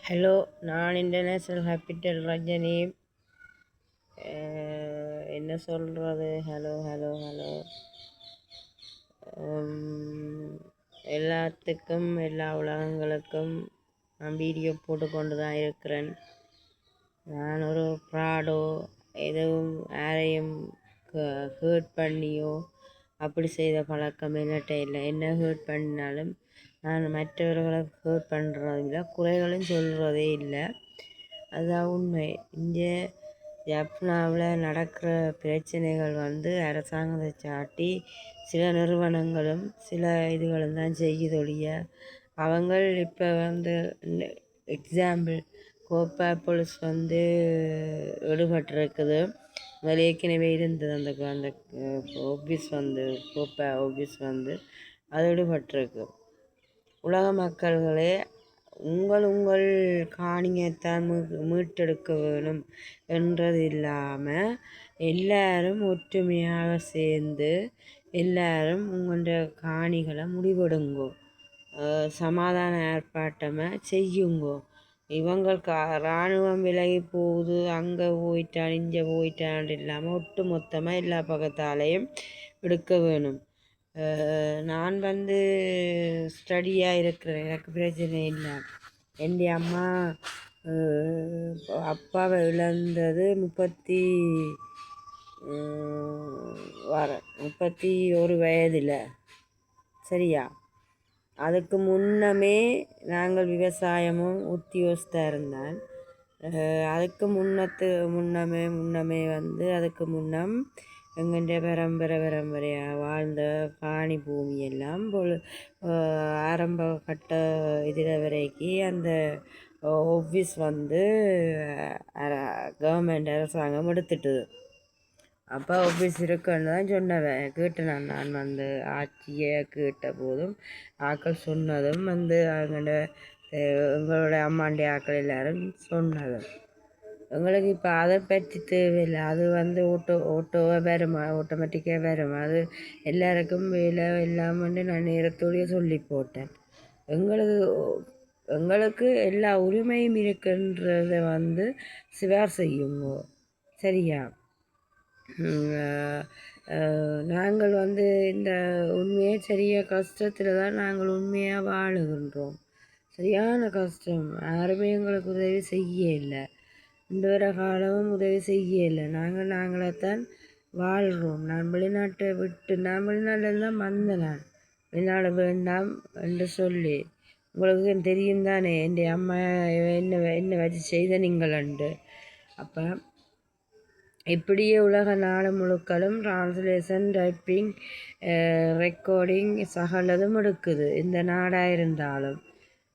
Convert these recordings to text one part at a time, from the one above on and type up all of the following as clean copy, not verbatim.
Hello, நான் international capital Rajini. என்ன சொல்கிறது? Hello hello hello. எல்லாத்துக்கும் எல்லா உலகங்களுக்கும் நான் வீடியோ போட்டுக்கொண்டு தான் இருக்கிறேன். நான் ஒரு ப்ராடோ எதுவும் யாரையும் ஹேர்ட் பண்ணியோ அப்படி செய்த பழக்கம் என்னட்ட இல்லை. என்ன ஹேர்ட் பண்ணினாலும் நான் மற்றவர்களை ஹேர்ட் பண்ணுறதில்ல, குறைகளும் சொல்கிறதே இல்லை. அதுதான் உண்மை. இங்கே ஜப்னாவில் நடக்கிற பிரச்சனைகள் அரசாங்கத்தை சாட்டி சில நிறுவனங்களும் சில இதுகளும் தான் செய்யுதொழிய அவங்க இப்போ எக்ஸாம்பிள் கோப்பா போலீஸ் ஈடுபட்டிருக்குது. அதில் ஏற்கனவே இருந்தது அந்த அந்த ஆஃபீஸ் கோப்பா ஆஃபீஸ் அது ஈடுபட்டிருக்கு. உலக மக்கள்களே, உங்கள் காணியைத்தான் மீட்டெடுக்க வேணும் என்றது இல்லாமல் எல்லாரும் ஒற்றுமையாக சேர்ந்து எல்லாரும் உங்களோட காணிகளை முடிவெடுங்கோ, சமாதான ஏற்பாட்டமாக செய்யுங்கோ. இவங்களுக்கு இராணுவம் விலகி போகுது, அங்கே போயிட்டான் இங்கே போயிட்டான் இல்லாமல் ஒட்டு மொத்தமாக எல்லா பக்கத்தாலையும் எடுக்க வேணும். நான் ஸ்டடியாக இருக்கிறேன், எனக்கு பிரச்சனை இல்லை. என் அம்மா அப்பாவை இழந்தது 31 வயதில், சரியா? அதுக்கு முன்னமே நாங்கள் விவசாயமும் உத்தியோகஸ்தாக இருந்தான். அதுக்கு முன்னமே அதுக்கு முன்னம் எங்கள்ட பரம்பரையாக வாழ்ந்த காணி பூமி எல்லாம் ஆரம்ப கட்ட இதில் வரைக்கும் அந்த ஆஃபீஸ் கவர்மெண்ட் அரசாங்கம் எடுத்துட்டுது. அப்போ ஆஃபீஸ் இருக்குன்னு தான் சொன்னவன் கேட்டு நான் ஆட்சியை கேட்ட போதும் ஆக்கள் சொன்னதும் எங்களோட அம்மாண்டி ஆக்கள் எல்லாரும் சொன்னதும். எங்களுக்கு இப்போ அதை பற்றி தேவையில்லை. அது ஓட்டோவாக வருமா, ஆட்டோமேட்டிக்காக வருமா, அது எல்லாருக்கும் வேலை எல்லாம் நான் நேரத்தோடையே சொல்லி போட்டேன். எங்களுக்கு எல்லா உரிமையும் இருக்குன்றதை சிவார் செய்யுங்க, சரியா? நாங்கள் இந்த உண்மையே சரியாக கஷ்டத்தில் தான் நாங்கள் உண்மையாக வாழுகின்றோம். சரியான கஷ்டம். யாருமே எங்களுக்கு உதவி செய்ய இல்லை, இந்த வர காலமும் உதவி செய்ய இல்லை. நாங்களைத்தான் வாழ்கிறோம். நான் வெளிநாட்டை விட்டு வெளிநாட்டில் தான் வந்தேன். வெளிநாடு வேண்டாம் என்று சொல்லி உங்களுக்கு தெரியும் தானே, என் அம்மா என்ன வச்சு செய்த நீங்களண்டு. அப்போ இப்படியே உலக நாடு முழுக்களும் டிரான்ஸ்லேஷன், டைப்பிங், ரெக்கார்டிங் சகலதும் எடுக்குது. இந்த நாடாக இருந்தாலும்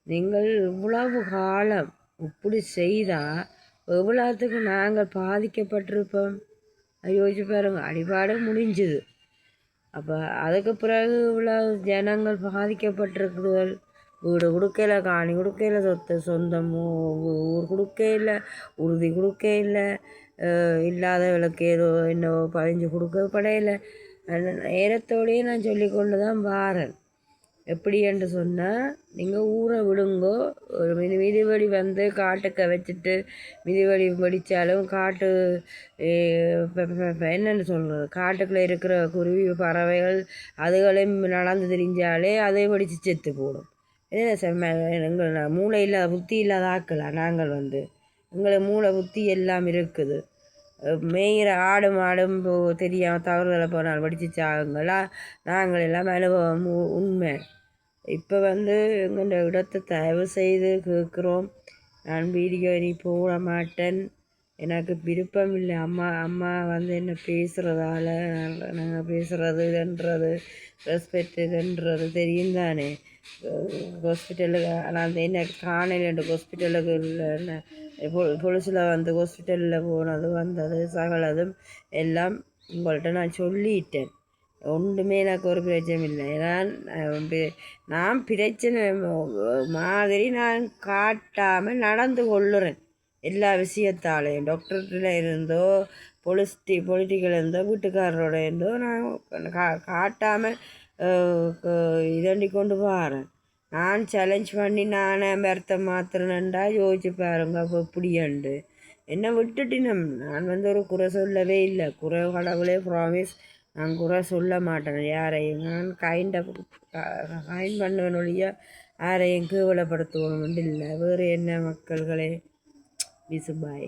நீங்கள் இவ்வளவு காலம் இப்படி செய்தால் எவ்வளோத்துக்கு நாங்கள் பாதிக்கப்பட்டிருப்போம் யோசிச்சு பாருங்க. அடிபாடு முடிஞ்சுது. அப்போ அதுக்கு பிறகு இவ்வளோ ஜனங்கள் பாதிக்கப்பட்டிருக்குதுகள். வீடு கொடுக்கல, காணி கொடுக்கல, சொந்தம் ஊர் கொடுக்கல, உறுதி கொடுக்கல, இல்லாதவளுக்கு ஏதோ என்னவோ பதிஞ்சு கொடுக்கப்படையில. நேரத்தோடையே நான் சொல்லி கொண்டு தான் வாரேன். எப்படி என்று சொன்னால், நீங்கள் ஊரை விடுங்கோ. ஒரு மிதிவெடி காட்டுக்க வச்சுட்டு மிதிவெடி வெடித்தாலும் காட்டு என்னென்னு சொல்கிறது, காட்டுக்குள்ளே இருக்கிற குருவி பறவைகள் அதுகளையும் நடந்து தெரிஞ்சாலே அதை வெடித்து செத்து போடும். எங்கள் மூளை இல்லாத புத்தி இல்லாத ஆக்கலாம். நாங்கள் எங்களை மூளை புத்தி எல்லாம் இருக்குது. மேயிற ஆடு மாடும் தெரியாமல் தவறுதலை போனால் வெடிச்சு சாகுங்களா? நாங்கள் எல்லாம் அனுபவம் உண்மை. இப்போ எங்கள் இடத்தை தயவு செய்து கேட்குறோம். நான் வீடியோ இனி போட மாட்டேன், எனக்கு விருப்பம் இல்லை. அம்மா என்ன பேசுகிறதால நாங்கள் பேசுகிறதுன்றது ரெஸ்பெக்ட் இதுன்றது தெரியும் தானே. ஹாஸ்பிட்டலுக்கு நான் என்ன காணலைண்டு ஹாஸ்பிட்டலுக்கு இல்லை பொலிசில் ஹாஸ்பிட்டலில் போனது வந்தது சகலதும் எல்லாம் உங்கள்கிட்ட நான் சொல்லிட்டேன். ஒன்றுமே எனக்கு ஒரு பிரச்சனை இல்லை. நான் பிரச்சனை மாதிரி நான் காட்டாமல் நடந்து கொள்ளுறேன். எல்லா விஷயத்தாலையும் டாக்டர்கிட்ட இருந்தோ பொலிட்டிக்கல் இருந்தோ வீட்டுக்காரரோட இருந்தோ நான் காட்டாமல் இதண்டி கொண்டு போகிறேன். நான் சேலஞ்ச் பண்ணி நானே வருத்தம் மாத்திரனண்டா யோசிச்சு பாருங்க அப்போ இப்படியாண்டு என்னை விட்டுட்டினம். நான் ஒரு குறை சொல்லவே இல்லை. குறை கடவுளே ப்ராமிஸ், நான் குறை சொல்ல மாட்டேன் யாரையும். நான் கைண்ட் பண்ணுவேன் ஒழிய யாரையும் கேவலப்படுத்துவோம் இல்லை. வேறு என்ன மக்கள்களே. பிசுபாய்.